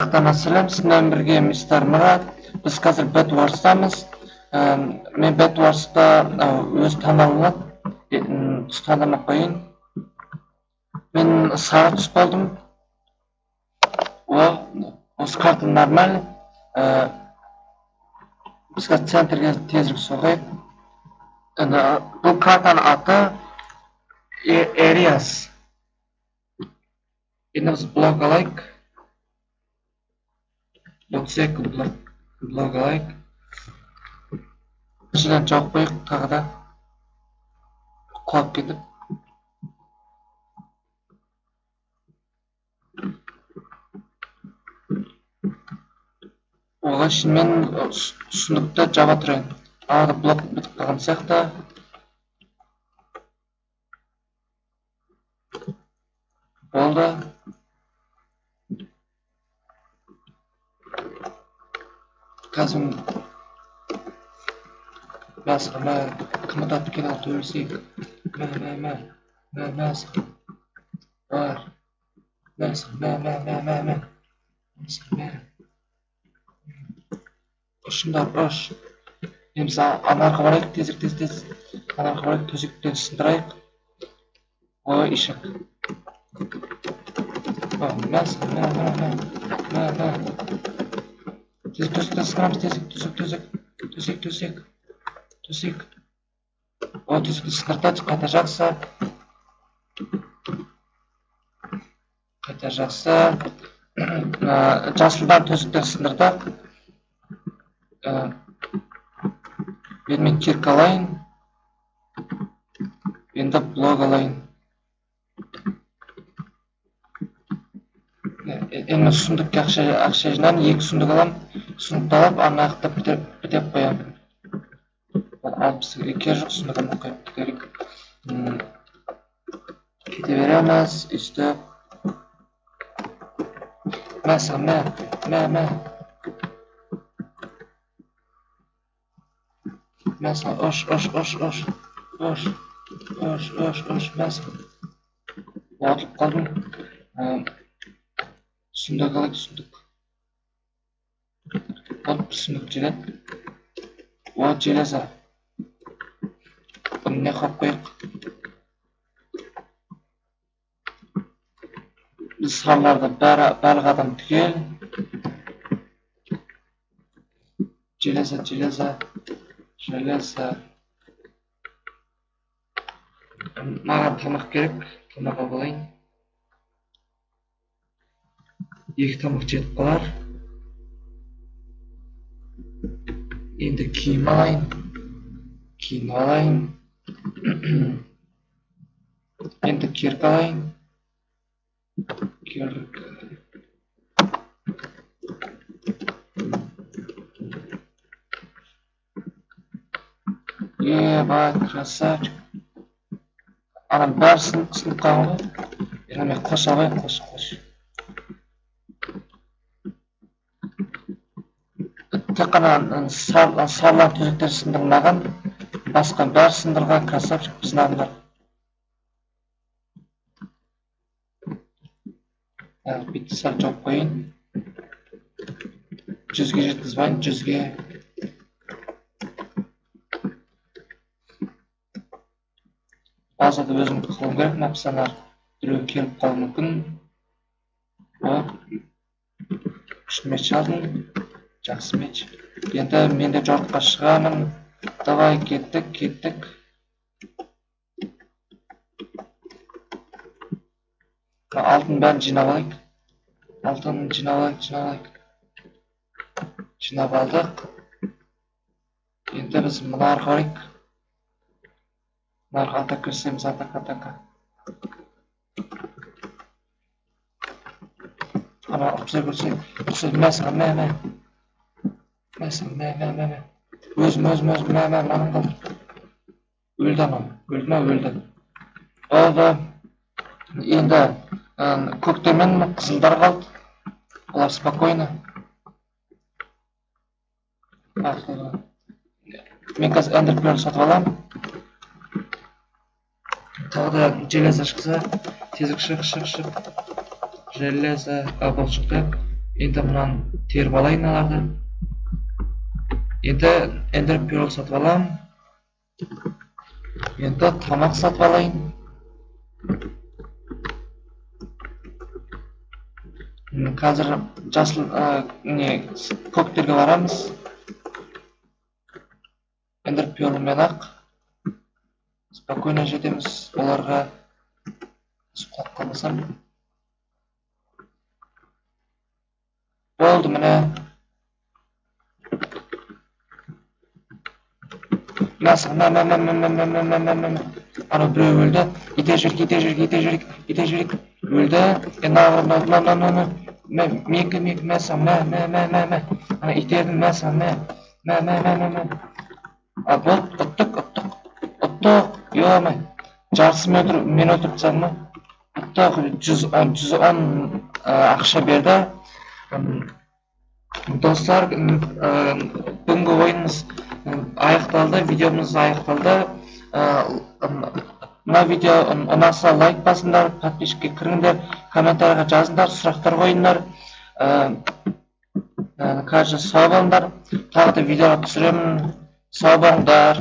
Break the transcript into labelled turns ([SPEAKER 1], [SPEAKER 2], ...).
[SPEAKER 1] Қазақтан сәлем, сіздермен бірге мистер Мұрат. Біз қазір Bedwars'тамыз. Мен Bedwars'та өз таңдауым таңдамақ қойын. Мен сары түс болдым. Осы карта нормаль. Біз қазір центрге тезірек соғайық. Бұл картаның аты Areas. Енді біз блок алайық. Өтсек блок алайық. Ішінен жауып қойық тағы да. Құлап кетіп. Оған шынымен сұндықты жаба тұрайын. Ағады блок бітіп қалған сияқты. Болды. Қазір мәсіға қымытатып келе алып өрсейік. Мәсіға бар. Мәсіға ұшындар ұш. Еміз анарға барайық, тез. Анарға барайық, төсектен сындырайық. Ой, ішік. Мәсіға Төсек сығырамыз, төсек. Төсекті сығыртады, қайта жақсы. Жасылдан төсектер сындырдық. Мен кирка алайын. Енді блок алайын. Енді сұндыққа ақша жинан, 2 сұндық алам. Сұндықты алап, аңақтап бітеп қоям. Алып бізге кер жоқ, сұндығын қойып керек. Кете береміз, үсті. Мәсіға, Мәсіға, ош, мәсіға. Отылып қалдым. Сұндық алайық, сұндық. Бір сұндық желеді. Железа. Бұны не қап қойық. Біз сарларды барлық адам түгел. Железа. Маған тамақ керек. Тамақ алайын. 2 тамақ жетіп қалар. Енді киім алайын. Енді керік алайын. Бай, красавчик. Анам бәрі сынып қалған ғой. Мен қош алайын, қош. Тек қана сарлан төсектер сындырмаған, басқа бәрі сындырған, красавчик біздің адамдар. Битті сәл жауып қойын. 100-ге жеткізбайын, 100-ге. Базада өзім қылым керек, напсанар біреу келіп қалу мүмкін. Үш меч алдым. Жақсы меч. Енді мен де жортқа шығамын. Давай, кеттік. Алтын бәрін жинап алайық. Жинап алдық. Енді біз мұнарға қарайық. Мұнарға атақ көрсеміз, атақ. Ана ұқсай, мәсіға, Өзім, маның қалдыр. Өлді анам, өлді. Олды. Енді көктемен қызылдар қалды. Олар спокойно. Мен қазір эндерперлер сатып алам. Тағы да железа шықса, тезік шық. Железа, бұл шықты. Енді мынаны теріп алайын аларды. Енді Ender Pearl сатып аламын. Енді тамақ сатып алайын. Қазір жасыл көктерге барамыз. Ender Pearl мен ақ спокойно жетеміз. Оларға сұқлап қалмасам. Болды міне. Насық, ана біреу өлді. Ите жүрік. Өлді. Мекі, мәсің, ана итердің мәсің, болды, ұттық, еламай. Жарсы мен өтіріп тсам ма? Ұттық, 110 ақша берді. Достар, бүгінгі ойынымыз аяқталды, видеомыз аяқталды. Мына видео ұнаса лайк басыңдар, подписчикке кіріңдер, комментарийға жазыңдар, сұрақтар қойыңдар. Кажы сау болыңдар. Тағы да видеоға түсіремін. Сау болыңдар.